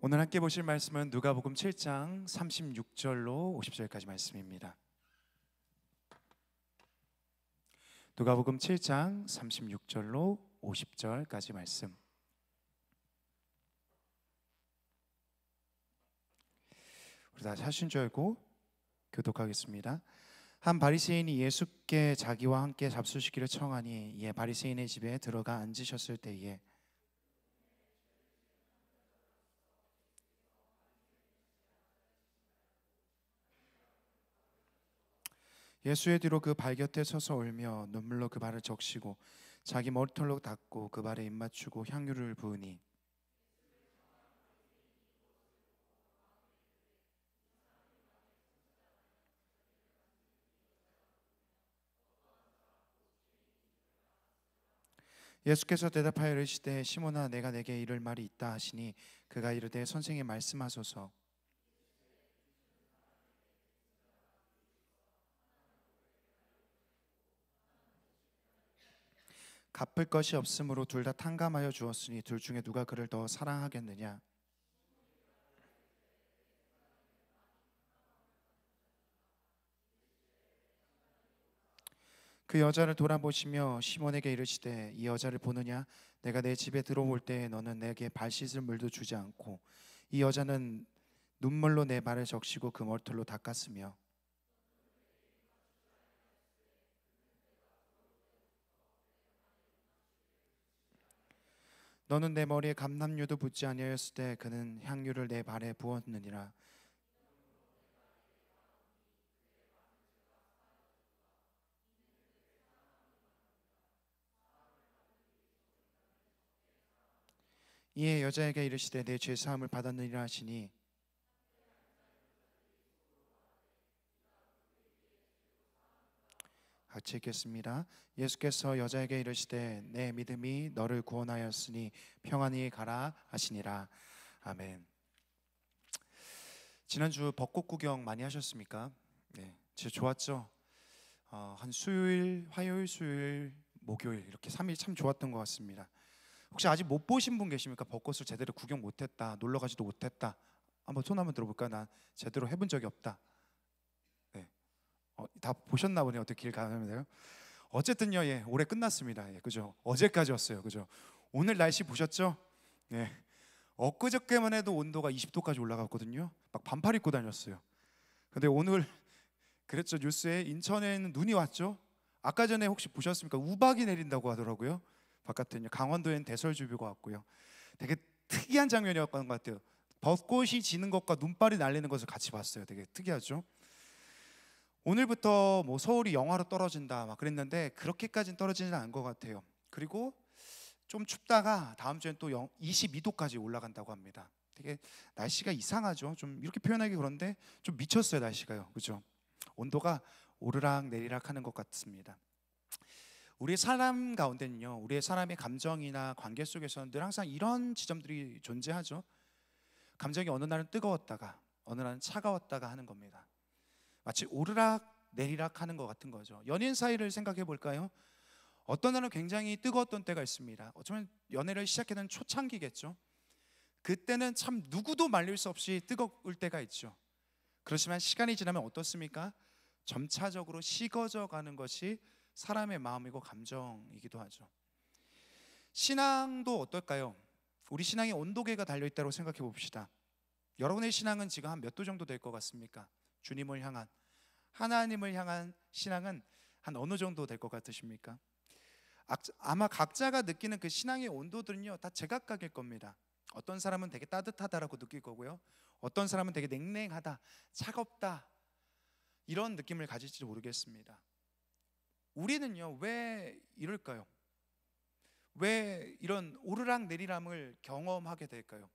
오늘 함께 보실 말씀은 누가복음 7장 36절로 50절까지 말씀입니다. 누가복음 7장 36절로 50절까지 말씀. 우리 다 하신 줄 알고 교독하겠습니다. 한 바리새인이 예수께 자기와 함께 잡수시기를 청하니 이에 바리새인의 집에 들어가 앉으셨을 때에 예수의 뒤로 그 발 곁에 서서 울며 눈물로 그 발을 적시고 자기 머리털로 닦고 그 발에 입 맞추고 향유를 부으니 예수께서 대답하여 이르시되 시몬아 내가 내게 이를 말이 있다 하시니 그가 이르되 선생님 말씀하소서. 갚을 것이 없으므로 둘 다 탕감하여 주었으니 둘 중에 누가 그를 더 사랑하겠느냐. 그 여자를 돌아보시며 시몬에게 이르시되 이 여자를 보느냐. 내가 내 집에 들어올 때에 너는 내게 발 씻을 물도 주지 않고 이 여자는 눈물로 내 발을 적시고 그 머리털로 닦았으며 너는 내 머리에 감람유도 붓지 아니하였을 때 그는 향유를 내 발에 부었느니라. 이에 여자에게 이르시되 내 죄 사함을 받았느니라 하시니 같이 읽겠습니다. 예수께서 여자에게 이르시되 내 믿음이 너를 구원하였으니 평안히 가라 하시니라. 아멘. 지난주 벚꽃 구경 많이 하셨습니까? 네, 진짜 좋았죠. 한 수요일, 화요일, 수요일, 목요일 이렇게 3일 참 좋았던 것 같습니다. 혹시 아직 못 보신 분 계십니까? 벚꽃을 제대로 구경 못했다, 놀러 가지도 못했다. 한번 손 한번 들어볼까? 난 제대로 해본 적이 없다. 네, 다 보셨나 보네요. 어떻게 길 가면 돼요? 어쨌든요, 예, 올해 끝났습니다. 예, 그죠? 어제까지였어요, 그죠? 오늘 날씨 보셨죠? 네, 엊그저께만 해도 온도가 20도까지 올라갔거든요. 막 반팔 입고 다녔어요. 근데 오늘 그랬죠. 뉴스에 인천에는 눈이 왔죠. 아까 전에 혹시 보셨습니까? 우박이 내린다고 하더라고요. 바깥에 강원도에는 대설주비가 왔고요. 되게 특이한 장면이었던 것 같아요. 벚꽃이 지는 것과 눈발이 날리는 것을 같이 봤어요. 되게 특이하죠. 오늘부터 뭐 서울이 영하로 떨어진다 막 그랬는데 그렇게까지는 떨어지지는 않은 것 같아요. 그리고 좀 춥다가 다음 주엔 또 22도까지 올라간다고 합니다. 되게 날씨가 이상하죠. 좀 이렇게 표현하기 그런데 좀 미쳤어요, 날씨가요. 그죠? 온도가 오르락 내리락 하는 것 같습니다. 우리 사람 가운데는요, 우리의 사람의 감정이나 관계 속에서는 늘 항상 이런 지점들이 존재하죠. 감정이 어느 날은 뜨거웠다가 어느 날은 차가웠다가 하는 겁니다. 마치 오르락 내리락 하는 것 같은 거죠. 연인 사이를 생각해 볼까요? 어떤 날은 굉장히 뜨거웠던 때가 있습니다. 어쩌면 연애를 시작하는 초창기겠죠. 그때는 참 누구도 말릴 수 없이 뜨거울 때가 있죠. 그렇지만 시간이 지나면 어떻습니까? 점차적으로 식어져 가는 것이 사람의 마음이고 감정이기도 하죠. 신앙도 어떨까요? 우리 신앙에 온도계가 달려있다고 생각해 봅시다. 여러분의 신앙은 지금 한 몇 도 정도 될 것 같습니까? 주님을 향한, 하나님을 향한 신앙은 한 어느 정도 될 것 같으십니까? 아마 각자가 느끼는 그 신앙의 온도들은요, 다 제각각일 겁니다. 어떤 사람은 되게 따뜻하다라고 느낄 거고요, 어떤 사람은 되게 냉랭하다, 차갑다 이런 느낌을 가질지 모르겠습니다. 우리는요, 왜 이럴까요? 왜 이런 오르락 내리락을 경험하게 될까요?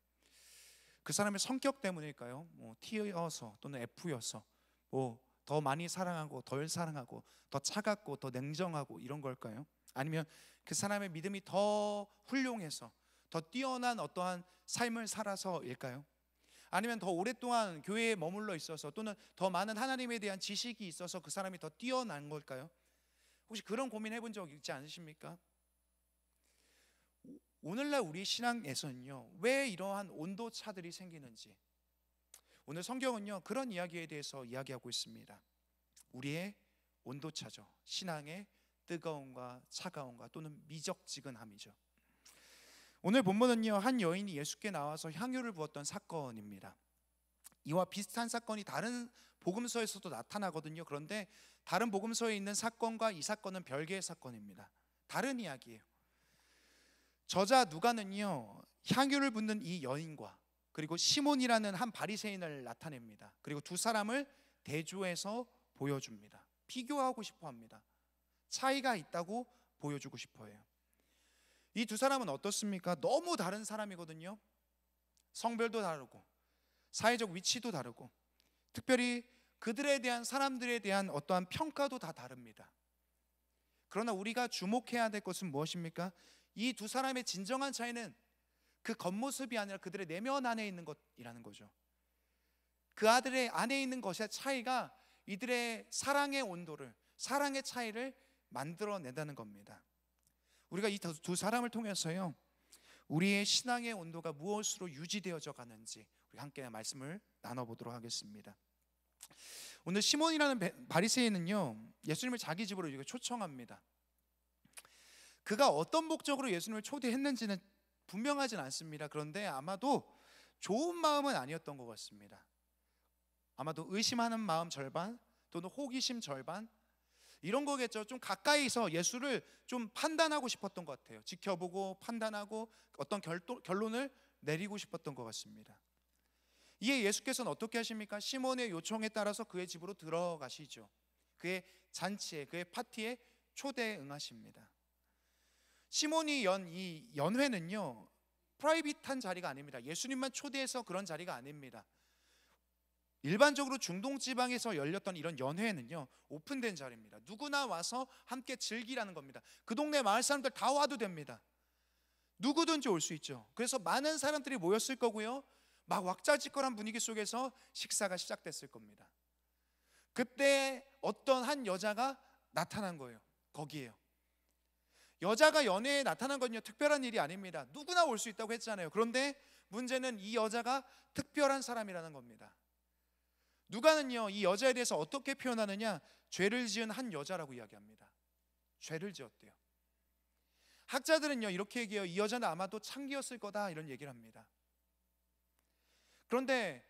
그 사람의 성격 때문일까요? 뭐 T여서 또는 F여서 뭐 더 많이 사랑하고 덜 사랑하고 더 차갑고 더 냉정하고 이런 걸까요? 아니면 그 사람의 믿음이 더 훌륭해서 더 뛰어난 어떠한 삶을 살아서일까요? 아니면 더 오랫동안 교회에 머물러 있어서 또는 더 많은 하나님에 대한 지식이 있어서 그 사람이 더 뛰어난 걸까요? 혹시 그런 고민 해본 적 있지 않으십니까? 오늘날 우리 신앙에서는요, 왜 이러한 온도 차들이 생기는지 오늘 성경은요, 그런 이야기에 대해서 이야기하고 있습니다. 우리의 온도 차죠. 신앙의 뜨거움과 차가움과 또는 미적지근함이죠. 오늘 본문은요, 한 여인이 예수께 나와서 향유를 부었던 사건입니다. 이와 비슷한 사건이 다른 복음서에서도 나타나거든요. 그런데 다른 복음서에 있는 사건과 이 사건은 별개의 사건입니다. 다른 이야기예요. 저자 누가는요, 향유를 붓는 이 여인과 그리고 시몬이라는 한 바리새인을 나타냅니다. 그리고 두 사람을 대조해서 보여줍니다. 비교하고 싶어 합니다. 차이가 있다고 보여주고 싶어 해요. 이 두 사람은 어떻습니까? 너무 다른 사람이거든요. 성별도 다르고 사회적 위치도 다르고 특별히 그들에 대한, 사람들에 대한 어떠한 평가도 다 다릅니다. 그러나 우리가 주목해야 될 것은 무엇입니까? 이 두 사람의 진정한 차이는 그 겉모습이 아니라 그들의 내면 안에 있는 것이라는 거죠. 그 아들의 안에 있는 것의 차이가 이들의 사랑의 온도를, 사랑의 차이를 만들어낸다는 겁니다. 우리가 이 두 사람을 통해서요, 우리의 신앙의 온도가 무엇으로 유지되어져 가는지 우리 함께 말씀을 나눠보도록 하겠습니다. 오늘 시몬이라는 바리새인은요, 예수님을 자기 집으로 초청합니다. 그가 어떤 목적으로 예수님을 초대했는지는 분명하진 않습니다. 그런데 아마도 좋은 마음은 아니었던 것 같습니다. 아마도 의심하는 마음 절반 또는 호기심 절반 이런 거겠죠. 좀 가까이서 예수를 좀 판단하고 싶었던 것 같아요. 지켜보고 판단하고 어떤 결론을 내리고 싶었던 것 같습니다. 이에 예수께서는 어떻게 하십니까? 시몬의 요청에 따라서 그의 집으로 들어가시죠. 그의 잔치에, 그의 파티에 초대에 응하십니다. 시몬이 연 이 연회는요, 프라이빗한 자리가 아닙니다. 예수님만 초대해서 그런 자리가 아닙니다. 일반적으로 중동 지방에서 열렸던 이런 연회는요, 오픈된 자리입니다. 누구나 와서 함께 즐기라는 겁니다. 그 동네 마을 사람들 다 와도 됩니다. 누구든지 올 수 있죠. 그래서 많은 사람들이 모였을 거고요, 막 왁자지껄한 분위기 속에서 식사가 시작됐을 겁니다. 그때 어떤 한 여자가 나타난 거예요. 거기에요. 여자가 연회에 나타난 건요, 특별한 일이 아닙니다. 누구나 올 수 있다고 했잖아요. 그런데 문제는 이 여자가 특별한 사람이라는 겁니다. 누가는요, 이 여자에 대해서 어떻게 표현하느냐, 죄를 지은 한 여자라고 이야기합니다. 죄를 지었대요. 학자들은요, 이렇게 얘기해요. 이 여자는 아마도 창기였을 거다, 이런 얘기를 합니다. 그런데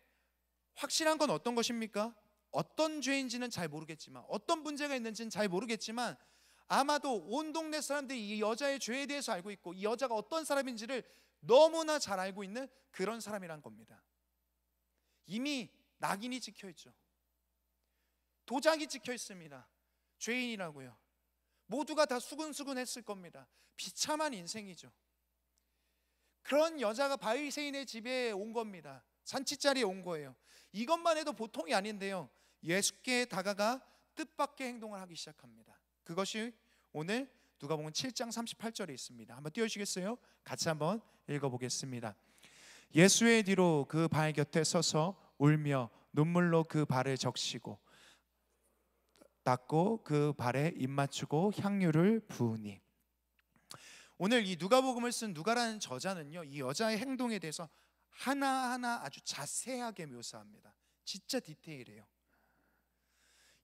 확실한 건 어떤 것입니까? 어떤 죄인지는 잘 모르겠지만, 어떤 문제가 있는지는 잘 모르겠지만, 아마도 온 동네 사람들이 이 여자의 죄에 대해서 알고 있고 이 여자가 어떤 사람인지를 너무나 잘 알고 있는 그런 사람이란 겁니다. 이미 낙인이 찍혀 있죠. 도장이 찍혀 있습니다. 죄인이라고요. 모두가 다 수근수근했을 겁니다. 비참한 인생이죠. 그런 여자가 바리새인의 집에 온 겁니다. 잔치자리에 온 거예요. 이것만 해도 보통이 아닌데요, 예수께 다가가 뜻밖의 행동을 하기 시작합니다. 그것이 오늘 누가복음 7장 38절에 있습니다. 한번 띄워주시겠어요? 같이 한번 읽어보겠습니다. 예수의 뒤로 그 발 곁에 서서 울며 눈물로 그 발을 적시고 닦고 그 발에 입 맞추고 향유를 부으니. 오늘 이 누가복음을 쓴 누가라는 저자는요, 이 여자의 행동에 대해서 하나하나 아주 자세하게 묘사합니다. 진짜 디테일해요.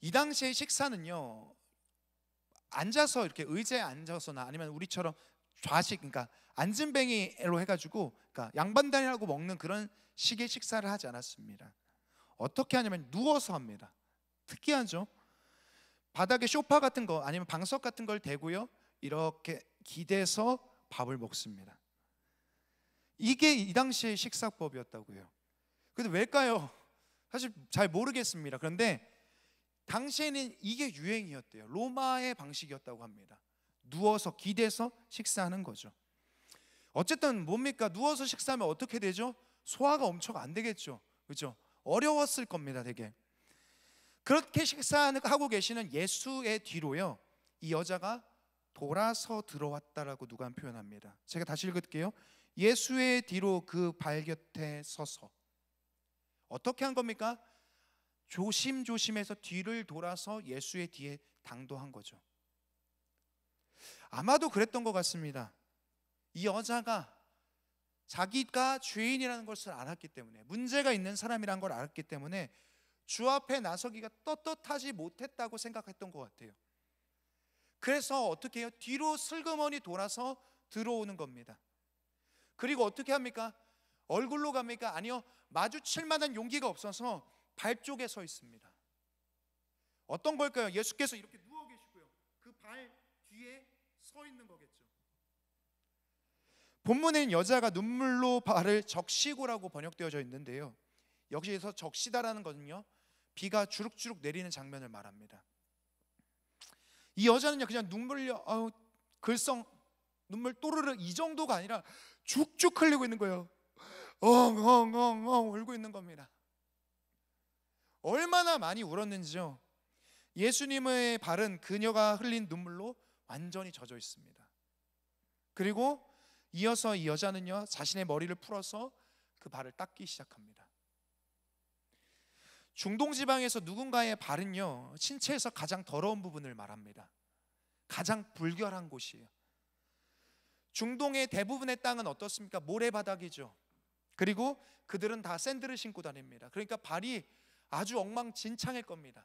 이 당시의 식사는요, 앉아서 이렇게 의자에 앉아서나 아니면 우리처럼 좌식, 그러니까 앉은뱅이로 해가지고, 그러니까 양반다리라고 먹는 그런 식의 식사를 하지 않았습니다. 어떻게 하냐면 누워서 합니다. 특이하죠? 바닥에 소파 같은 거 아니면 방석 같은 걸 대고요, 이렇게 기대서 밥을 먹습니다. 이게 이 당시의 식사법이었다고요. 근데 왜일까요? 사실 잘 모르겠습니다. 그런데 당시에는 이게 유행이었대요. 로마의 방식이었다고 합니다. 누워서 기대서 식사하는 거죠. 어쨌든 뭡니까? 누워서 식사하면 어떻게 되죠? 소화가 엄청 안 되겠죠. 그렇죠? 어려웠을 겁니다. 되게. 그렇게 식사하고 계시는 예수의 뒤로요, 이 여자가 돌아서 들어왔다라고 누가는 표현합니다. 제가 다시 읽을게요. 예수의 뒤로 그 발 곁에 서서. 어떻게 한 겁니까? 조심조심해서 뒤를 돌아서 예수의 뒤에 당도한 거죠. 아마도 그랬던 것 같습니다. 이 여자가 자기가 죄인이라는 것을 알았기 때문에, 문제가 있는 사람이란 걸 알았기 때문에 주 앞에 나서기가 떳떳하지 못했다고 생각했던 것 같아요. 그래서 어떻게 해요? 뒤로 슬그머니 돌아서 들어오는 겁니다. 그리고 어떻게 합니까? 얼굴로 갑니까? 아니요, 마주칠 만한 용기가 없어서 발 쪽에 서 있습니다. 어떤 걸까요? 예수께서 이렇게 누워 계시고요, 그 발 뒤에 서 있는 거겠죠. 본문엔 여자가 눈물로 발을 적시고라고 번역되어져 있는데요, 여기에서 적시다라는 것은요, 비가 주룩주룩 내리는 장면을 말합니다. 이 여자는요, 그냥 눈물려 글썽 눈물 또르르 이 정도가 아니라 죽죽 흘리고 있는 거예요. 엉엉엉엉 울고 있는 겁니다. 얼마나 많이 울었는지요. 예수님의 발은 그녀가 흘린 눈물로 완전히 젖어 있습니다. 그리고 이어서 이 여자는요, 자신의 머리를 풀어서 그 발을 닦기 시작합니다. 중동 지방에서 누군가의 발은요, 신체에서 가장 더러운 부분을 말합니다. 가장 불결한 곳이에요. 중동의 대부분의 땅은 어떻습니까? 모래바닥이죠. 그리고 그들은 다 샌들을 신고 다닙니다. 그러니까 발이 아주 엉망진창일 겁니다.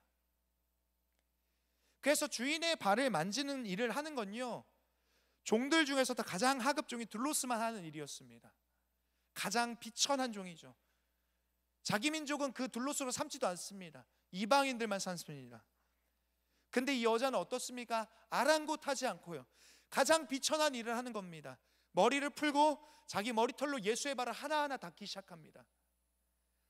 그래서 주인의 발을 만지는 일을 하는 건요, 종들 중에서도 가장 하급 종이 둘로스만 하는 일이었습니다. 가장 비천한 종이죠. 자기 민족은 그 둘로스로 삼지도 않습니다. 이방인들만 삼습니다. 근데 이 여자는 어떻습니까? 아랑곳하지 않고요, 가장 비천한 일을 하는 겁니다. 머리를 풀고 자기 머리털로 예수의 발을 하나하나 닦기 시작합니다.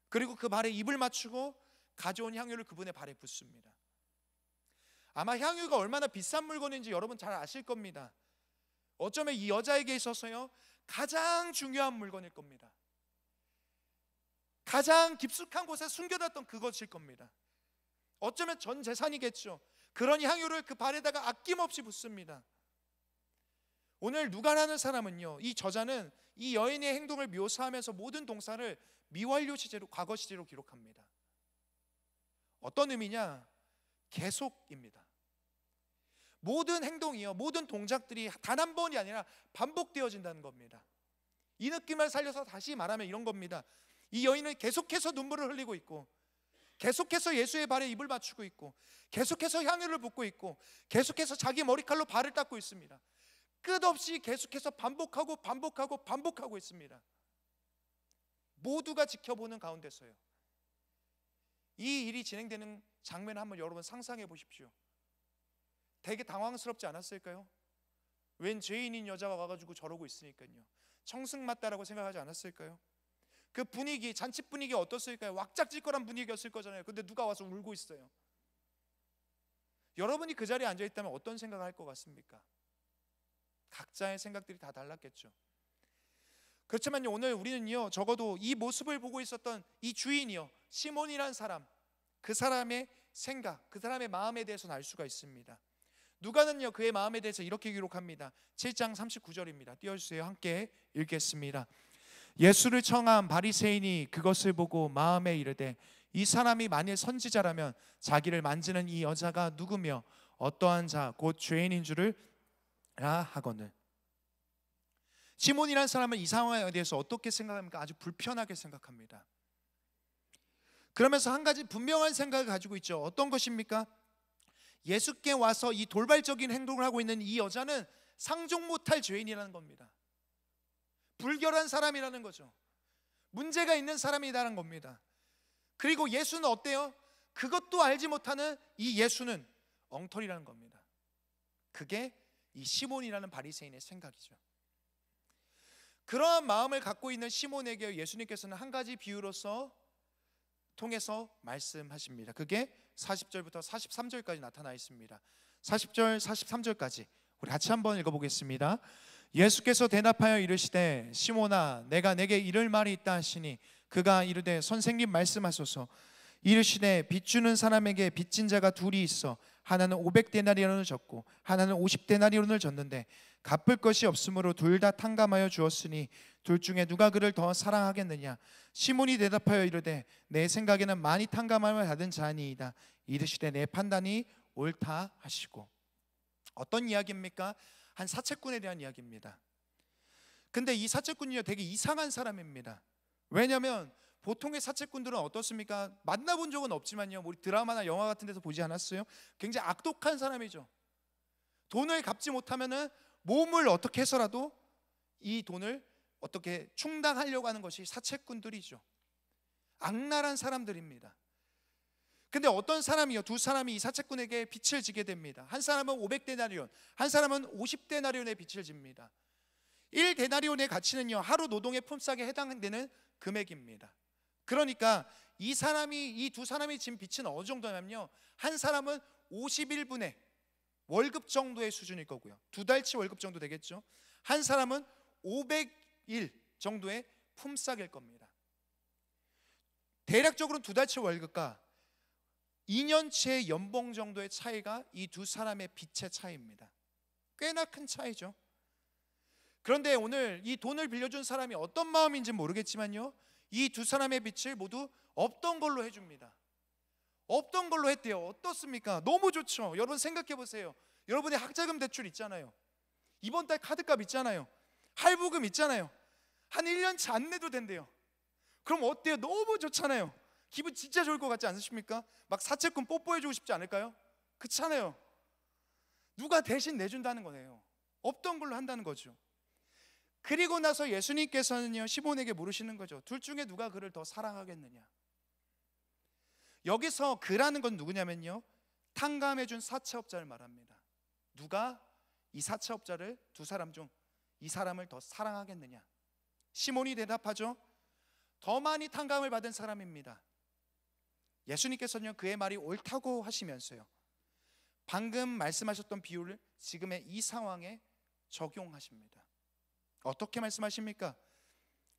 그리고 그 발에 입을 맞추고 가져온 향유를 그분의 발에 붓습니다. 아마 향유가 얼마나 비싼 물건인지 여러분 잘 아실 겁니다. 어쩌면 이 여자에게 있어서요, 가장 중요한 물건일 겁니다. 가장 깊숙한 곳에 숨겨놨던 그것일 겁니다. 어쩌면 전 재산이겠죠. 그런 향유를 그 발에다가 아낌없이 붓습니다. 오늘 누가라는 사람은요, 이 저자는 이 여인의 행동을 묘사하면서 모든 동사를 미완료 시제로, 과거 시제로 기록합니다. 어떤 의미냐? 계속입니다. 모든 행동이요, 모든 동작들이 단 한 번이 아니라 반복되어진다는 겁니다. 이 느낌을 살려서 다시 말하면 이런 겁니다. 이 여인은 계속해서 눈물을 흘리고 있고, 계속해서 예수의 발에 입을 맞추고 있고, 계속해서 향유를 붓고 있고, 계속해서 자기 머리칼로 발을 닦고 있습니다. 끝없이 계속해서 반복하고 있습니다. 모두가 지켜보는 가운데서요, 이 일이 진행되는 장면을 한번 여러분 상상해 보십시오. 되게 당황스럽지 않았을까요? 웬 죄인인 여자가 와가지고 저러고 있으니까요, 청승맞다라고 생각하지 않았을까요? 그 분위기, 잔치 분위기 어떻을까요? 왁작질거란 분위기였을 거잖아요. 근데 누가 와서 울고 있어요. 여러분이 그 자리에 앉아있다면 어떤 생각을 할 것 같습니까? 각자의 생각들이 다 달랐겠죠. 그렇지만요, 오늘 우리는요, 적어도 이 모습을 보고 있었던 이 주인이요, 시몬이란 사람, 그 사람의 생각, 그 사람의 마음에 대해서는 알 수가 있습니다. 누가는요, 그의 마음에 대해서 이렇게 기록합니다. 7장 39절입니다. 띄워주세요. 함께 읽겠습니다. 예수를 청한 바리새인이 그것을 보고 마음에 이르되, 이 사람이 만일 선지자라면 자기를 만지는 이 여자가 누구며 어떠한 자 곧 죄인인 줄을 하거늘. 시몬이라는 사람은 이 상황에 대해서 어떻게 생각합니까? 아주 불편하게 생각합니다. 그러면서 한 가지 분명한 생각을 가지고 있죠. 어떤 것입니까? 예수께 와서 이 돌발적인 행동을 하고 있는 이 여자는 상종 못할 죄인이라는 겁니다. 불결한 사람이라는 거죠. 문제가 있는 사람이라는 겁니다. 그리고 예수는 어때요? 그것도 알지 못하는 이 예수는 엉터리라는 겁니다. 그게 이 시몬이라는 바리새인의 생각이죠. 그러한 마음을 갖고 있는 시몬에게 예수님께서는 한 가지 비유로서 통해서 말씀하십니다. 그게 40절부터 43절까지 나타나 있습니다. 40절, 43절까지 우리 같이 한번 읽어보겠습니다. 예수께서 대답하여 이르시되, 시몬아, 내가 내게 이를 말이 있다 하시니, 그가 이르되, 선생님 말씀하소서. 이르시되, 빚 주는 사람에게 빚진 자가 둘이 있어 하나는 500데나리온을 졌고 하나는 50데나리온을 졌는데 갚을 것이 없으므로 둘 다 탕감하여 주었으니 둘 중에 누가 그를 더 사랑하겠느냐? 시몬이 대답하여 이르되, 내 생각에는 많이 탕감함을 받은 자니이다. 이르시되, 내 판단이 옳다 하시고. 어떤 이야기입니까? 한 사채꾼에 대한 이야기입니다. 근데 이 사채꾼이요 되게 이상한 사람입니다. 왜냐하면 보통의 사채꾼들은 어떻습니까? 만나본 적은 없지만요, 우리 드라마나 영화 같은 데서 보지 않았어요? 굉장히 악독한 사람이죠. 돈을 갚지 못하면은 몸을 어떻게 해서라도 이 돈을 어떻게 충당하려고 하는 것이 사채꾼들이죠. 악랄한 사람들입니다. 근데 어떤 사람이요, 두 사람이 이 사채꾼에게 빚을 지게 됩니다. 한 사람은 500데나리온, 한 사람은 50데나리온의 빚을 집니다. 1데나리온의 가치는요 하루 노동의 품삯에 해당되는 금액입니다. 그러니까 이 두 사람이 진 빚은 어느 정도냐면요, 한 사람은 51분의 월급 정도의 수준일 거고요, 2달치 월급 정도 되겠죠. 한 사람은 500일 정도의 품삯일 겁니다. 대략적으로는 2달치 월급과 2년치의 연봉 정도의 차이가 이 두 사람의 빚의 차이입니다. 꽤나 큰 차이죠. 그런데 오늘 이 돈을 빌려준 사람이 어떤 마음인지 모르겠지만요, 이 두 사람의 빚을 모두 없던 걸로 해줍니다. 없던 걸로 했대요. 어떻습니까? 너무 좋죠. 여러분 생각해 보세요. 여러분의 학자금 대출 있잖아요. 이번 달 카드값 있잖아요. 할부금 있잖아요. 한 1년치 안 내도 된대요. 그럼 어때요? 너무 좋잖아요. 기분 진짜 좋을 것 같지 않으십니까? 막 사채꾼 뽀뽀해주고 싶지 않을까요? 그렇잖아요. 누가 대신 내준다는 거네요. 없던 걸로 한다는 거죠. 그리고 나서 예수님께서는요 시몬에게 물으시는 거죠. 둘 중에 누가 그를 더 사랑하겠느냐. 여기서 그라는 건 누구냐면요, 탕감해준 사채업자를 말합니다. 누가 이 사채업자를, 두 사람 중 이 사람을 더 사랑하겠느냐. 시몬이 대답하죠. 더 많이 탕감을 받은 사람입니다. 예수님께서는 그의 말이 옳다고 하시면서요, 방금 말씀하셨던 비유를 지금의 이 상황에 적용하십니다. 어떻게 말씀하십니까?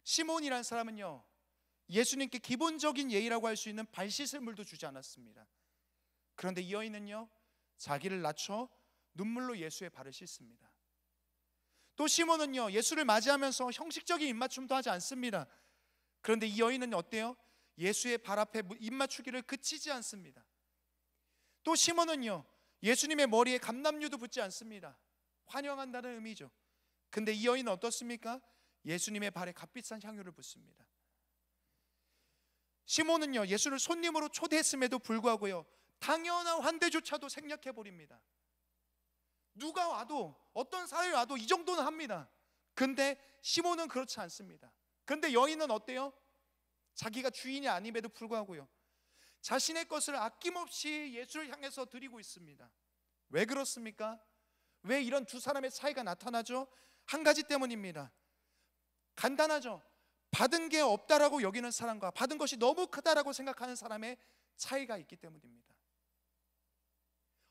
시몬이라는 사람은요 예수님께 기본적인 예의라고 할 수 있는 발 씻을 물도 주지 않았습니다. 그런데 이 여인은요 자기를 낮춰 눈물로 예수의 발을 씻습니다. 또 시몬은요 예수를 맞이하면서 형식적인 입맞춤도 하지 않습니다. 그런데 이 여인은 어때요? 예수의 발 앞에 입맞추기를 그치지 않습니다. 또 시몬은요 예수님의 머리에 감람류도 붓지 않습니다. 환영한다는 의미죠. 근데 이 여인은 어떻습니까? 예수님의 발에 값비싼 향유를 붓습니다. 시몬은요 예수를 손님으로 초대했음에도 불구하고요 당연한 환대조차도 생략해버립니다. 누가 와도, 어떤 사람이 와도 이 정도는 합니다. 근데 시몬은 그렇지 않습니다. 근데 여인은 어때요? 자기가 주인이 아님에도 불구하고요 자신의 것을 아낌없이 예수를 향해서 드리고 있습니다. 왜 그렇습니까? 왜 이런 두 사람의 차이가 나타나죠? 한 가지 때문입니다. 간단하죠. 받은 게 없다라고 여기는 사람과 받은 것이 너무 크다라고 생각하는 사람의 차이가 있기 때문입니다.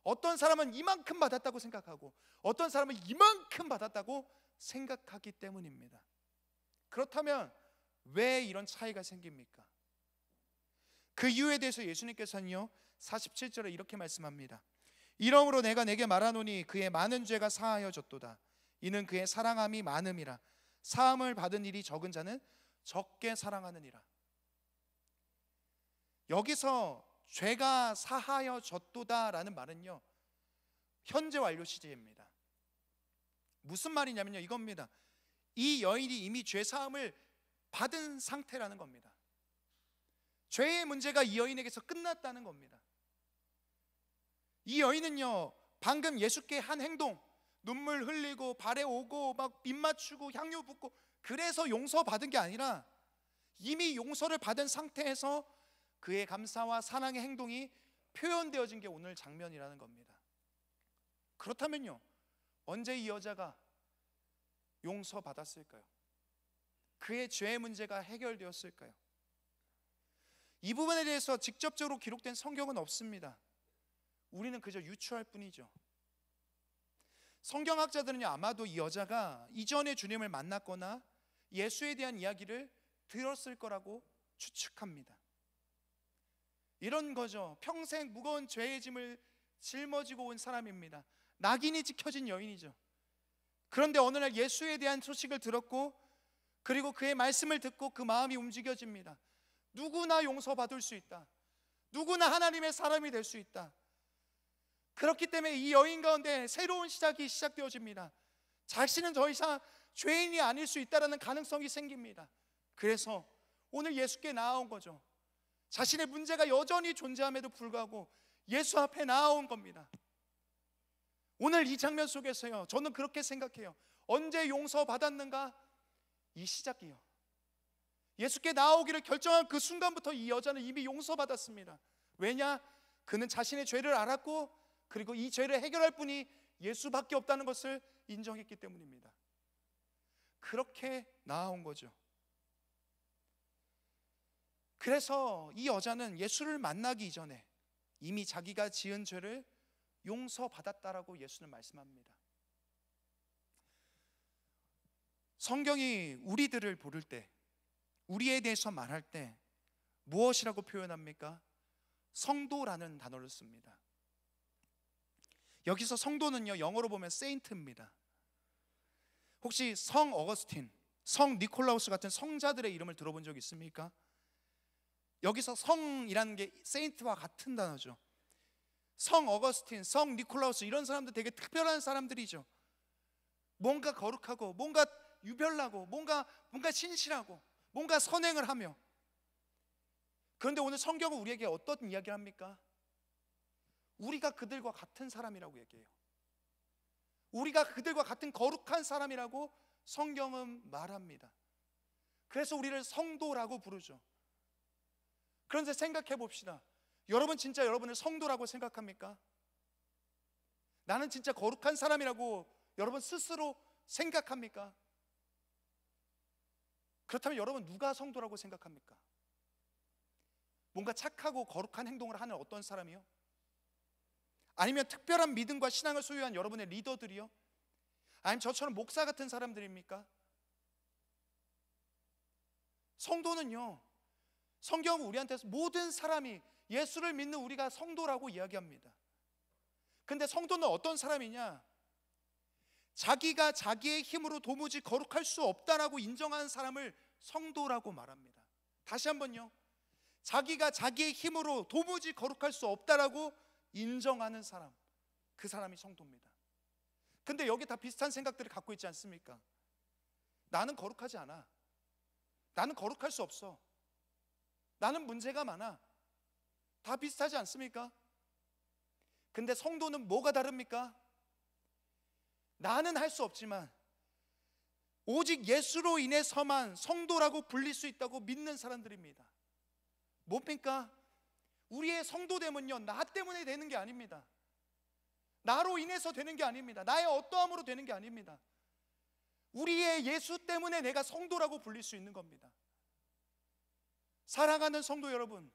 어떤 사람은 이만큼 받았다고 생각하고 어떤 사람은 이만큼 받았다고 생각하기 때문입니다. 그렇다면 왜 이런 차이가 생깁니까? 그 이유에 대해서 예수님께서는요 47절에 이렇게 말씀합니다. 이러므로 내가 내게 말하노니 그의 많은 죄가 사하여졌도다. 이는 그의 사랑함이 많음이라. 사함을 받은 일이 적은 자는 적게 사랑하느니라. 여기서 죄가 사하여졌도다라는 말은요 현재 완료 시제입니다. 무슨 말이냐면요 이겁니다. 이 여인이 이미 죄 사함을 받은 상태라는 겁니다. 죄의 문제가 이 여인에게서 끝났다는 겁니다. 이 여인은요 방금 예수께 한 행동, 눈물 흘리고 발에 오고 막 입 맞추고 향유 붓고 그래서 용서받은 게 아니라 이미 용서를 받은 상태에서 그의 감사와 사랑의 행동이 표현되어진 게 오늘 장면이라는 겁니다. 그렇다면요 언제 이 여자가 용서받았을까요? 그의 죄의 문제가 해결되었을까요? 이 부분에 대해서 직접적으로 기록된 성경은 없습니다. 우리는 그저 유추할 뿐이죠. 성경학자들은요 아마도 이 여자가 이전에 주님을 만났거나 예수에 대한 이야기를 들었을 거라고 추측합니다. 이런 거죠. 평생 무거운 죄의 짐을 짊어지고 온 사람입니다. 낙인이 찍혀진 여인이죠. 그런데 어느 날 예수에 대한 소식을 들었고 그리고 그의 말씀을 듣고 그 마음이 움직여집니다. 누구나 용서받을 수 있다. 누구나 하나님의 사람이 될 수 있다. 그렇기 때문에 이 여인 가운데 새로운 시작이 시작되어집니다. 자신은 더 이상 죄인이 아닐 수 있다는 가능성이 생깁니다. 그래서 오늘 예수께 나아온 거죠. 자신의 문제가 여전히 존재함에도 불구하고 예수 앞에 나아온 겁니다. 오늘 이 장면 속에서요, 저는 그렇게 생각해요. 언제 용서받았는가? 이 시작이요. 예수께 나오기를 결정한 그 순간부터 이 여자는 이미 용서받았습니다. 왜냐? 그는 자신의 죄를 알았고, 그리고 이 죄를 해결할 분이 예수밖에 없다는 것을 인정했기 때문입니다. 그렇게 나아온 거죠. 그래서 이 여자는 예수를 만나기 이전에 이미 자기가 지은 죄를 용서받았다라고 예수는 말씀합니다. 성경이 우리들을 부를 때, 우리에 대해서 말할 때 무엇이라고 표현합니까? 성도라는 단어를 씁니다. 여기서 성도는요, 영어로 보면 saint입니다. 혹시 성 어거스틴, 성 니콜라우스 같은 성자들의 이름을 들어본 적 있습니까? 여기서 성이라는 게 saint와 같은 단어죠. 성 어거스틴, 성 니콜라우스, 이런 사람들 되게 특별한 사람들이죠. 뭔가 거룩하고, 뭔가 유별나고, 뭔가 신실하고, 뭔가 선행을 하며. 그런데 오늘 성경은 우리에게 어떤 이야기를 합니까? 우리가 그들과 같은 사람이라고 얘기해요. 우리가 그들과 같은 거룩한 사람이라고 성경은 말합니다. 그래서 우리를 성도라고 부르죠. 그런데 생각해 봅시다. 여러분 진짜 여러분을 성도라고 생각합니까? 나는 진짜 거룩한 사람이라고 여러분 스스로 생각합니까? 그렇다면 여러분 누가 성도라고 생각합니까? 뭔가 착하고 거룩한 행동을 하는 어떤 사람이요? 아니면 특별한 믿음과 신앙을 소유한 여러분의 리더들이요? 아니면 저처럼 목사 같은 사람들입니까? 성도는요, 성경은 우리한테 모든 사람이, 예수를 믿는 우리가 성도라고 이야기합니다. 근데 성도는 어떤 사람이냐? 자기가 자기의 힘으로 도무지 거룩할 수 없다라고 인정하는 사람을 성도라고 말합니다. 다시 한번요, 자기가 자기의 힘으로 도무지 거룩할 수 없다라고 인정하는 사람, 그 사람이 성도입니다. 근데 여기 다 비슷한 생각들을 갖고 있지 않습니까? 나는 거룩하지 않아, 나는 거룩할 수 없어, 나는 문제가 많아. 다 비슷하지 않습니까? 근데 성도는 뭐가 다릅니까? 나는 할 수 없지만 오직 예수로 인해서만 성도라고 불릴 수 있다고 믿는 사람들입니다. 뭡니까? 우리의 성도됨은요, 나 때문에 되는 게 아닙니다. 나로 인해서 되는 게 아닙니다. 나의 어떠함으로 되는 게 아닙니다. 우리의 예수 때문에 내가 성도라고 불릴 수 있는 겁니다. 사랑하는 성도 여러분,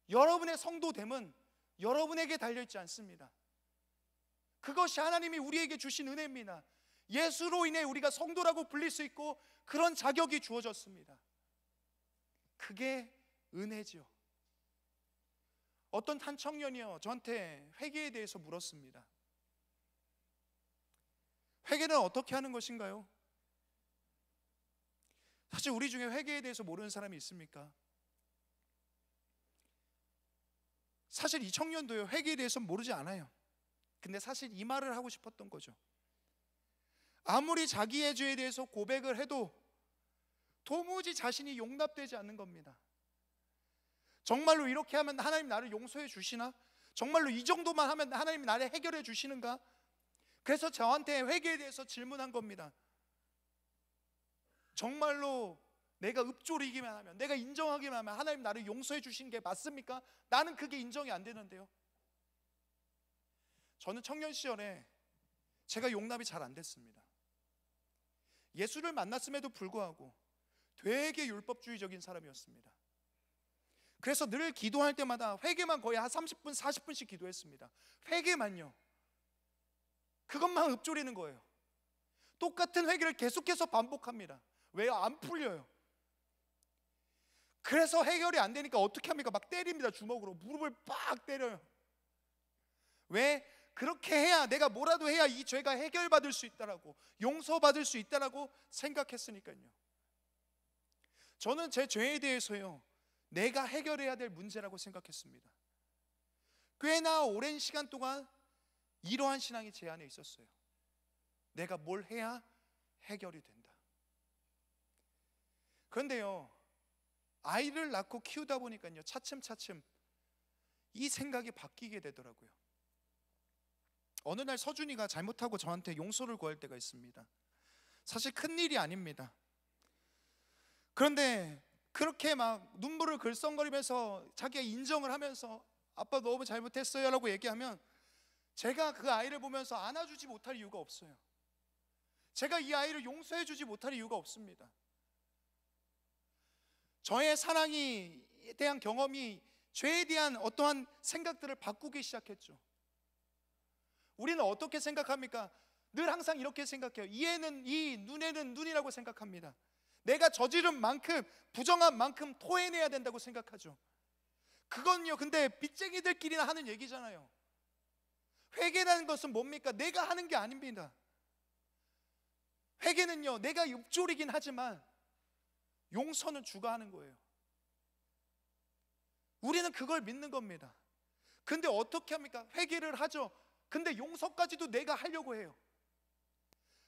여러분의 성도됨은 여러분에게 달려있지 않습니다. 그것이 하나님이 우리에게 주신 은혜입니다. 예수로 인해 우리가 성도라고 불릴 수 있고 그런 자격이 주어졌습니다. 그게 은혜죠. 어떤 한 청년이요, 저한테 회개에 대해서 물었습니다. 회개는 어떻게 하는 것인가요? 사실 우리 중에 회개에 대해서 모르는 사람이 있습니까? 사실 이 청년도요, 회개에 대해서 모르지 않아요. 근데 사실 이 말을 하고 싶었던 거죠. 아무리 자기의 죄에 대해서 고백을 해도 도무지 자신이 용납되지 않는 겁니다. 정말로 이렇게 하면 하나님 나를 용서해 주시나? 정말로 이 정도만 하면 하나님 나를 해결해 주시는가? 그래서 저한테 회개에 대해서 질문한 겁니다. 정말로 내가 읊조리기만 하면, 내가 인정하기만 하면 하나님 나를 용서해 주신 게 맞습니까? 나는 그게 인정이 안 되는데요. 저는 청년 시절에 제가 용납이 잘 안 됐습니다. 예수를 만났음에도 불구하고 되게 율법주의적인 사람이었습니다. 그래서 늘 기도할 때마다 회개만 거의 한 30분, 40분씩 기도했습니다. 회개만요. 그것만 읊조리는 거예요. 똑같은 회개를 계속해서 반복합니다. 왜요? 안 풀려요. 그래서 해결이 안 되니까 어떻게 합니까? 막 때립니다. 주먹으로 무릎을 빡 때려요. 왜? 그렇게 해야, 내가 뭐라도 해야 이 죄가 해결받을 수 있다라고, 용서받을 수 있다라고 생각했으니까요. 저는 제 죄에 대해서요, 내가 해결해야 될 문제라고 생각했습니다. 꽤나 오랜 시간 동안 이러한 신앙이 제 안에 있었어요. 내가 뭘 해야 해결이 된다. 그런데요, 아이를 낳고 키우다 보니까요, 차츰차츰 이 생각이 바뀌게 되더라고요. 어느 날 서준이가 잘못하고 저한테 용서를 구할 때가 있습니다. 사실 큰 일이 아닙니다. 그런데 그렇게 막 눈물을 글썽거리면서 자기가 인정을 하면서 아빠 너무 잘못했어요 라고 얘기하면 제가 그 아이를 보면서 안아주지 못할 이유가 없어요. 제가 이 아이를 용서해 주지 못할 이유가 없습니다. 저의 사랑에 대한 경험이 죄에 대한 어떠한 생각들을 바꾸기 시작했죠. 우리는 어떻게 생각합니까? 늘 항상 이렇게 생각해요. 이에는 이, 눈에는 눈이라고 생각합니다. 내가 저지른 만큼, 부정한 만큼 토해내야 된다고 생각하죠. 그건요, 근데 빚쟁이들끼리나 하는 얘기잖아요. 회개라는 것은 뭡니까? 내가 하는 게 아닙니다. 회개는요, 내가 읍조리긴 하지만 용서는 주가 하는 거예요. 우리는 그걸 믿는 겁니다. 근데 어떻게 합니까? 회개를 하죠. 근데 용서까지도 내가 하려고 해요.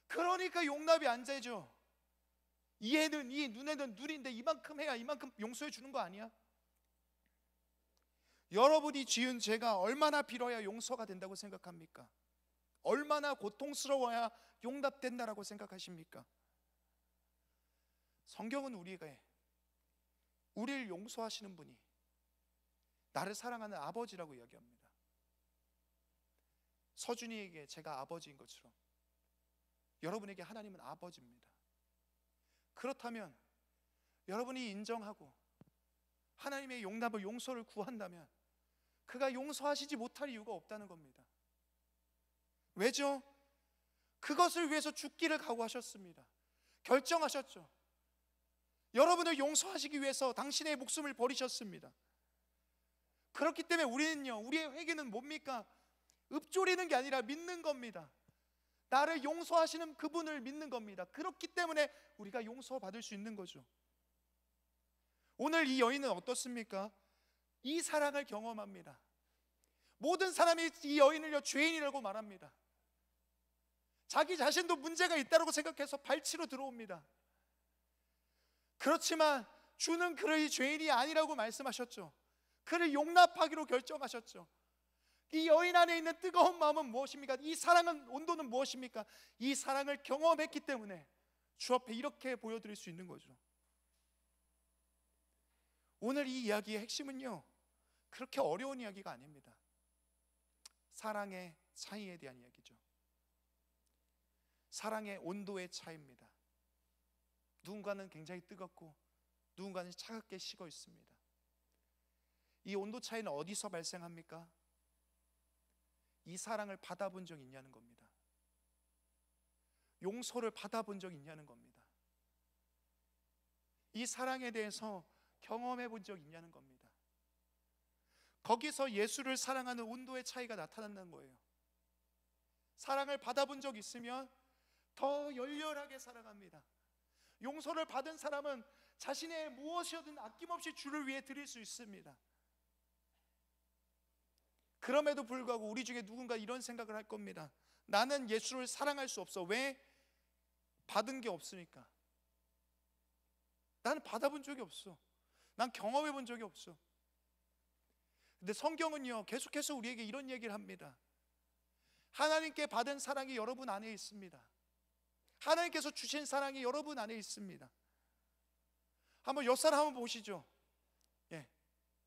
그러니까 용납이 안 되죠. 이에는 이, 눈에는 눈인데 이만큼 해야 이만큼 용서해 주는 거 아니야? 여러분이 지은 죄가 얼마나 빌어야 용서가 된다고 생각합니까? 얼마나 고통스러워야 용납된다라고 생각하십니까? 성경은 우리를 용서하시는 분이 나를 사랑하는 아버지라고 이야기합니다. 서준이에게 제가 아버지인 것처럼 여러분에게 하나님은 아버지입니다. 그렇다면 여러분이 인정하고 하나님의 용납을, 용서를 구한다면 그가 용서하시지 못할 이유가 없다는 겁니다. 왜죠? 그것을 위해서 죽기를 각오하셨습니다. 결정하셨죠. 여러분을 용서하시기 위해서 당신의 목숨을 버리셨습니다. 그렇기 때문에 우리는요, 우리의 회개는 뭡니까? 읊조리는 게 아니라 믿는 겁니다. 나를 용서하시는 그분을 믿는 겁니다. 그렇기 때문에 우리가 용서받을 수 있는 거죠. 오늘 이 여인은 어떻습니까? 이 사랑을 경험합니다. 모든 사람이 이 여인을요, 죄인이라고 말합니다. 자기 자신도 문제가 있다고 생각해서 발치로 들어옵니다. 그렇지만 주는 그의 죄인이 아니라고 말씀하셨죠. 그를 용납하기로 결정하셨죠. 이 여인 안에 있는 뜨거운 마음은 무엇입니까? 이 사랑은, 온도는 무엇입니까? 이 사랑을 경험했기 때문에 주 앞에 이렇게 보여드릴 수 있는 거죠. 오늘 이 이야기의 핵심은요, 그렇게 어려운 이야기가 아닙니다. 사랑의 차이에 대한 이야기죠. 사랑의 온도의 차이입니다. 누군가는 굉장히 뜨겁고 누군가는 차갑게 식어 있습니다. 이 온도 차이는 어디서 발생합니까? 이 사랑을 받아본 적 있냐는 겁니다. 용서를 받아본 적 있냐는 겁니다. 이 사랑에 대해서 경험해 본 적 있냐는 겁니다. 거기서 예수를 사랑하는 온도의 차이가 나타난다는 거예요. 사랑을 받아본 적 있으면 더 열렬하게 사랑합니다. 용서를 받은 사람은 자신의 무엇이든 아낌없이 주를 위해 드릴 수 있습니다. 그럼에도 불구하고 우리 중에 누군가 이런 생각을 할 겁니다. 나는 예수를 사랑할 수 없어. 왜? 받은 게 없으니까. 나는 받아본 적이 없어. 난 경험해 본 적이 없어. 근데 성경은요, 계속해서 우리에게 이런 얘기를 합니다. 하나님께 받은 사랑이 여러분 안에 있습니다. 하나님께서 주신 사랑이 여러분 안에 있습니다. 한번 옆 사람 한번 보시죠. 예,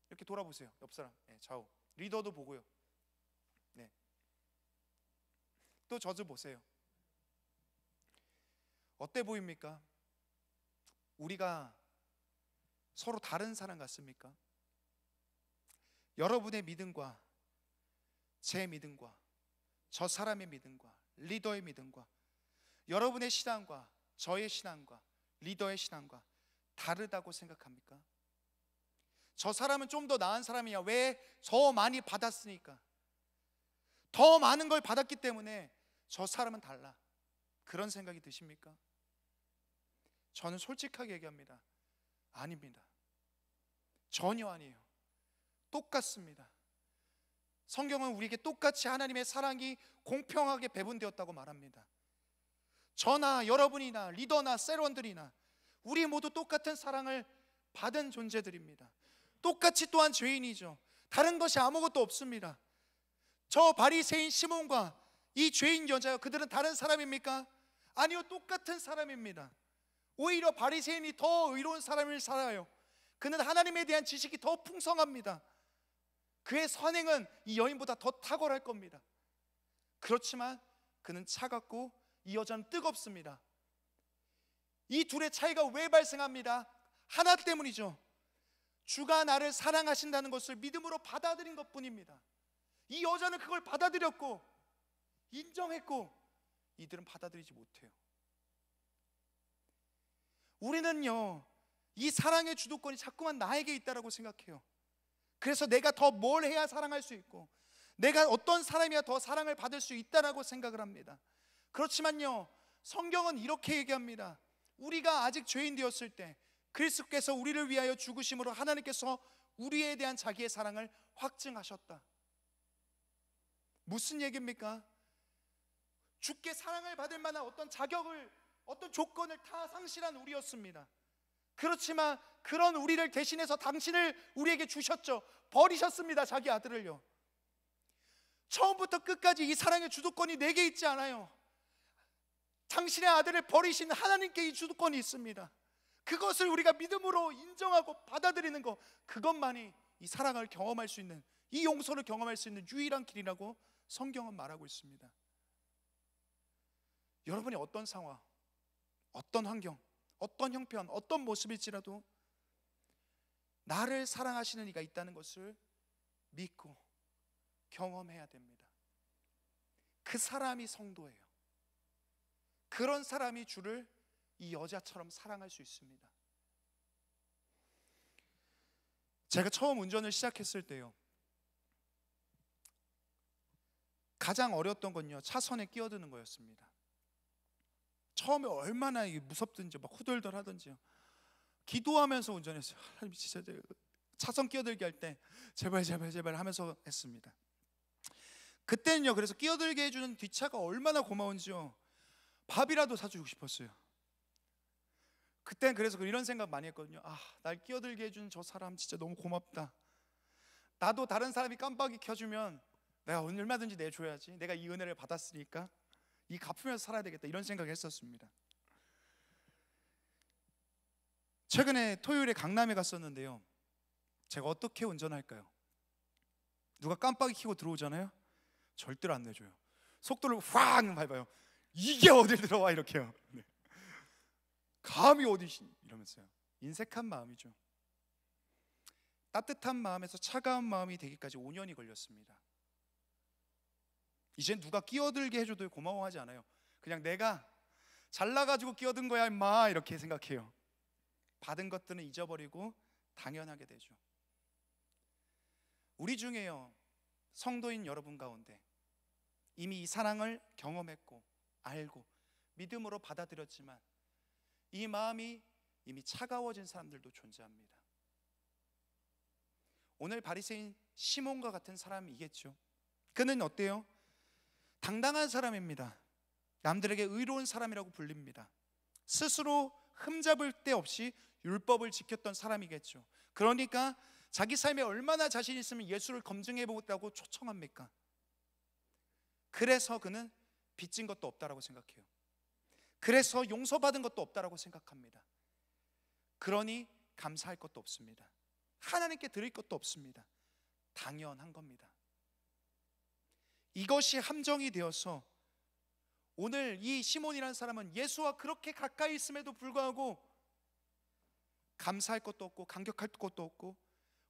이렇게 돌아보세요. 옆 사람, 예, 좌우. 리더도 보고요. 네. 또 저도 보세요. 어때 보입니까? 우리가 서로 다른 사람 같습니까? 여러분의 믿음과 제 믿음과 저 사람의 믿음과 리더의 믿음과 여러분의 신앙과 저의 신앙과 리더의 신앙과 다르다고 생각합니까? 저 사람은 좀 더 나은 사람이야. 왜? 더 많이 받았으니까. 더 많은 걸 받았기 때문에 저 사람은 달라. 그런 생각이 드십니까? 저는 솔직하게 얘기합니다. 아닙니다. 전혀 아니에요. 똑같습니다. 성경은 우리에게 똑같이 하나님의 사랑이 공평하게 배분되었다고 말합니다. 저나 여러분이나 리더나 셀원들이나 우리 모두 똑같은 사랑을 받은 존재들입니다. 똑같이 또한 죄인이죠. 다른 것이 아무것도 없습니다. 저 바리새인 시몬과 이 죄인 여자, 그들은 다른 사람입니까? 아니요, 똑같은 사람입니다. 오히려 바리새인이 더 의로운 삶을 살아요. 그는 하나님에 대한 지식이 더 풍성합니다. 그의 선행은 이 여인보다 더 탁월할 겁니다. 그렇지만 그는 차갑고 이 여자는 뜨겁습니다. 이 둘의 차이가 왜 발생합니다? 하나 때문이죠. 주가 나를 사랑하신다는 것을 믿음으로 받아들인 것뿐입니다. 이 여자는 그걸 받아들였고 인정했고 이들은 받아들이지 못해요. 우리는요, 이 사랑의 주도권이 자꾸만 나에게 있다고 생각해요. 그래서 내가 더 뭘 해야 사랑할 수 있고 내가 어떤 사람이야 더 사랑을 받을 수 있다고 생각을 합니다. 그렇지만요, 성경은 이렇게 얘기합니다. 우리가 아직 죄인 되었을 때 그리스도께서 우리를 위하여 죽으심으로 하나님께서 우리에 대한 자기의 사랑을 확증하셨다. 무슨 얘기입니까? 주께 사랑을 받을 만한 어떤 자격을, 어떤 조건을 다 상실한 우리였습니다. 그렇지만 그런 우리를 대신해서 당신을 우리에게 주셨죠. 버리셨습니다. 자기 아들을요. 처음부터 끝까지 이 사랑의 주도권이 내게 있지 않아요. 당신의 아들을 버리신 하나님께 이 주도권이 있습니다. 그것을 우리가 믿음으로 인정하고 받아들이는 것, 그것만이 이 사랑을 경험할 수 있는, 이 용서를 경험할 수 있는 유일한 길이라고 성경은 말하고 있습니다. 여러분이 어떤 상황, 어떤 환경, 어떤 형편, 어떤 모습일지라도 나를 사랑하시는 이가 있다는 것을 믿고 경험해야 됩니다. 그 사람이 성도예요. 그런 사람이 주를 이 여자처럼 사랑할 수 있습니다. 제가 처음 운전을 시작했을 때요, 가장 어려웠던 건요, 차선에 끼어드는 거였습니다. 처음에 얼마나 무섭든지 막 후덜덜 하든지요, 기도하면서 운전했어요. 하나님 진짜 차선 끼어들게 할 때 제발 제발 제발 하면서 했습니다. 그때는요, 그래서 끼어들게 해주는 뒷차가 얼마나 고마운지요, 밥이라도 사주고 싶었어요. 그땐 그래서 이런 생각 많이 했거든요. 아, 날 끼어들게 해준 저 사람 진짜 너무 고맙다. 나도 다른 사람이 깜빡이 켜주면 내가 얼마든지 내줘야지. 내가 이 은혜를 받았으니까 이 갚으면서 살아야 되겠다, 이런 생각을 했었습니다. 최근에 토요일에 강남에 갔었는데요, 제가 어떻게 운전할까요? 누가 깜빡이 켜고 들어오잖아요. 절대로 안 내줘요. 속도를 확 밟아요. 이게 어딜 들어와, 이렇게요. 네. 감히 어디 이러면서요. 인색한 마음이죠. 따뜻한 마음에서 차가운 마음이 되기까지 5년이 걸렸습니다. 이젠 누가 끼어들게 해줘도 고마워하지 않아요. 그냥 내가 잘나가지고 끼어든 거야 임마, 이렇게 생각해요. 받은 것들은 잊어버리고 당연하게 되죠. 우리 중에요, 성도인 여러분 가운데 이미 이 사랑을 경험했고 알고 믿음으로 받아들였지만 이 마음이 이미 차가워진 사람들도 존재합니다. 오늘 바리새인 시몬과 같은 사람이겠죠. 그는 어때요? 당당한 사람입니다. 남들에게 의로운 사람이라고 불립니다. 스스로 흠잡을 데 없이 율법을 지켰던 사람이겠죠. 그러니까 자기 삶에 얼마나 자신 있으면 예수를 검증해 보겠다고 초청합니까? 그래서 그는 빚진 것도 없다라고 생각해요. 그래서 용서받은 것도 없다라고 생각합니다. 그러니 감사할 것도 없습니다. 하나님께 드릴 것도 없습니다. 당연한 겁니다. 이것이 함정이 되어서 오늘 이 시몬이라는 사람은 예수와 그렇게 가까이 있음에도 불구하고 감사할 것도 없고 감격할 것도 없고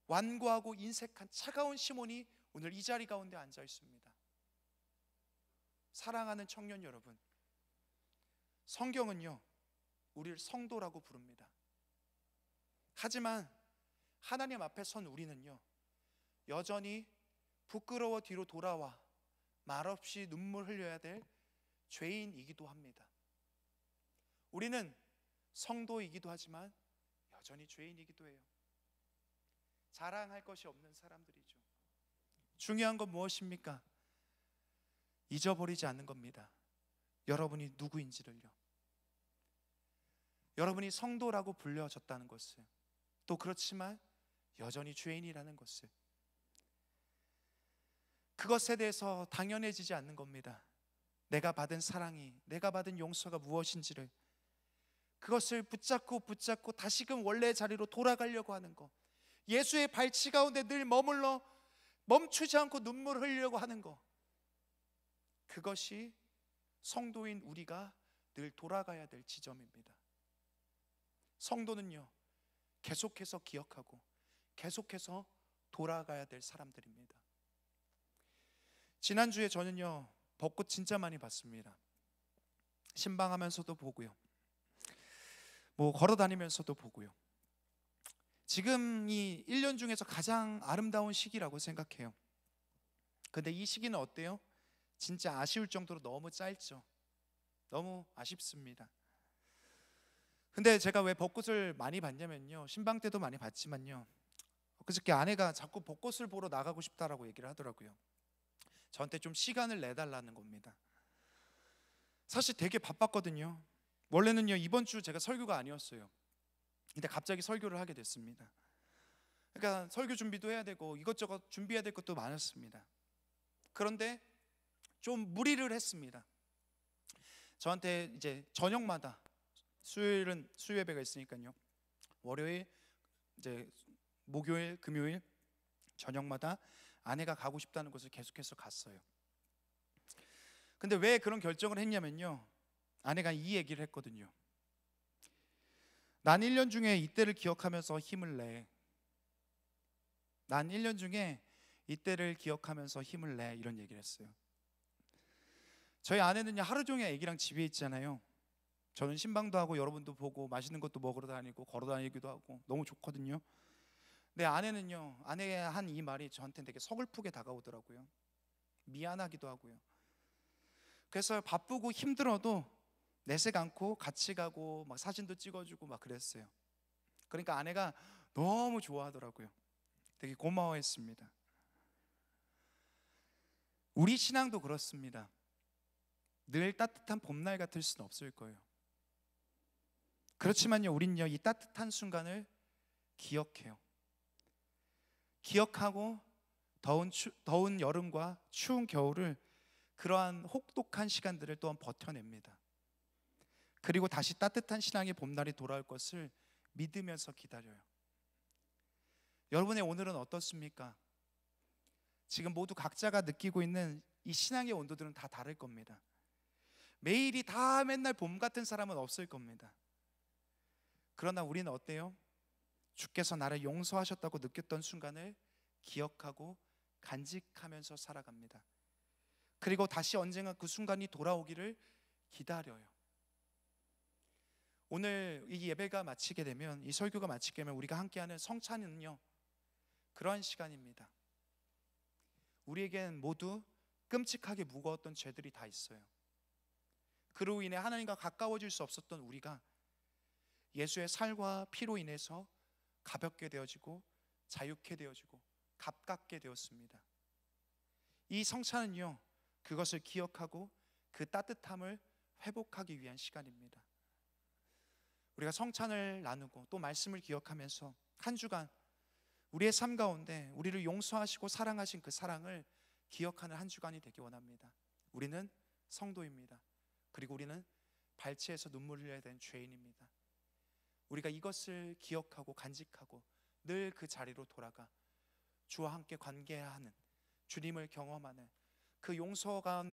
완고하고 인색한 차가운 시몬이 오늘 이 자리 가운데 앉아 있습니다. 사랑하는 청년 여러분, 성경은요, 우리를 성도라고 부릅니다. 하지만 하나님 앞에 선 우리는요, 여전히 부끄러워 뒤로 돌아와 말없이 눈물 흘려야 될 죄인이기도 합니다. 우리는 성도이기도 하지만 여전히 죄인이기도 해요. 자랑할 것이 없는 사람들이죠. 중요한 건 무엇입니까? 잊어버리지 않는 겁니다. 여러분이 누구인지를요. 여러분이 성도라고 불려졌다는 것을, 또 그렇지만 여전히 죄인이라는 것을, 그것에 대해서 당연해지지 않는 겁니다. 내가 받은 사랑이, 내가 받은 용서가 무엇인지를, 그것을 붙잡고 다시금 원래의 자리로 돌아가려고 하는 것, 예수의 발치 가운데 늘 머물러 멈추지 않고 눈물을 흘리려고 하는 것, 그것이 성도인 우리가 늘 돌아가야 될 지점입니다. 성도는요, 계속해서 기억하고 계속해서 돌아가야 될 사람들입니다. 지난주에 저는요, 벚꽃 진짜 많이 봤습니다. 신방하면서도 보고요, 걸어 다니면서도 보고요. 지금 이 1년 중에서 가장 아름다운 시기라고 생각해요. 근데 이 시기는 어때요? 진짜 아쉬울 정도로 너무 짧죠. 너무 아쉽습니다. 근데 제가 왜 벚꽃을 많이 봤냐면요, 신방 때도 많이 봤지만요, 그저께 아내가 자꾸 벚꽃을 보러 나가고 싶다라고 얘기를 하더라고요. 저한테 좀 시간을 내달라는 겁니다. 사실 되게 바빴거든요. 원래는요, 이번 주 제가 설교가 아니었어요. 근데 갑자기 설교를 하게 됐습니다. 그러니까 설교 준비도 해야 되고 이것저것 준비해야 될 것도 많았습니다. 그런데 좀 무리를 했습니다. 저한테 이제 저녁마다, 수요일은 수요 예배가 있으니까요, 월요일, 이제 목요일, 금요일 저녁마다 아내가 가고 싶다는 곳을 계속해서 갔어요. 근데 왜 그런 결정을 했냐면요, 아내가 이 얘기를 했거든요. 난 1년 중에 이때를 기억하면서 힘을 내. 난 1년 중에 이때를 기억하면서 힘을 내. 이런 얘기를 했어요. 저희 아내는요, 하루 종일 애기랑 집에 있잖아요. 저는 신방도 하고 여러분도 보고 맛있는 것도 먹으러 다니고 걸어 다니기도 하고 너무 좋거든요. 근데 아내는요, 아내의 한 이 말이 저한테 되게 서글프게 다가오더라고요. 미안하기도 하고요. 그래서 바쁘고 힘들어도 내색 않고 같이 가고 막 사진도 찍어주고 막 그랬어요. 그러니까 아내가 너무 좋아하더라고요. 되게 고마워했습니다. 우리 신앙도 그렇습니다. 늘 따뜻한 봄날 같을 수는 없을 거예요. 그렇지만요, 우린요, 이 따뜻한 순간을 기억해요. 기억하고 더운 여름과 추운 겨울을, 그러한 혹독한 시간들을 또한 버텨냅니다. 그리고 다시 따뜻한 신앙의 봄날이 돌아올 것을 믿으면서 기다려요. 여러분의 오늘은 어떻습니까? 지금 모두 각자가 느끼고 있는 이 신앙의 온도들은 다 다를 겁니다. 매일이 다 맨날 봄 같은 사람은 없을 겁니다. 그러나 우리는 어때요? 주께서 나를 용서하셨다고 느꼈던 순간을 기억하고 간직하면서 살아갑니다. 그리고 다시 언젠가 그 순간이 돌아오기를 기다려요. 오늘 이 예배가 마치게 되면, 이 설교가 마치게 되면 우리가 함께하는 성찬은요, 그러한 시간입니다. 우리에겐 모두 끔찍하게 무거웠던 죄들이 다 있어요. 그로 인해 하나님과 가까워질 수 없었던 우리가 예수의 살과 피로 인해서 가볍게 되어지고 자유케 되어지고 가깝게 되었습니다. 이 성찬은요, 그것을 기억하고 그 따뜻함을 회복하기 위한 시간입니다. 우리가 성찬을 나누고 또 말씀을 기억하면서 한 주간 우리의 삶 가운데 우리를 용서하시고 사랑하신 그 사랑을 기억하는 한 주간이 되기 원합니다. 우리는 성도입니다. 그리고 우리는 발치에서 눈물을 흘려야 되는 죄인입니다. 우리가 이것을 기억하고 간직하고 늘 그 자리로 돌아가 주와 함께 관계하는, 주님을 경험하는 그 용서가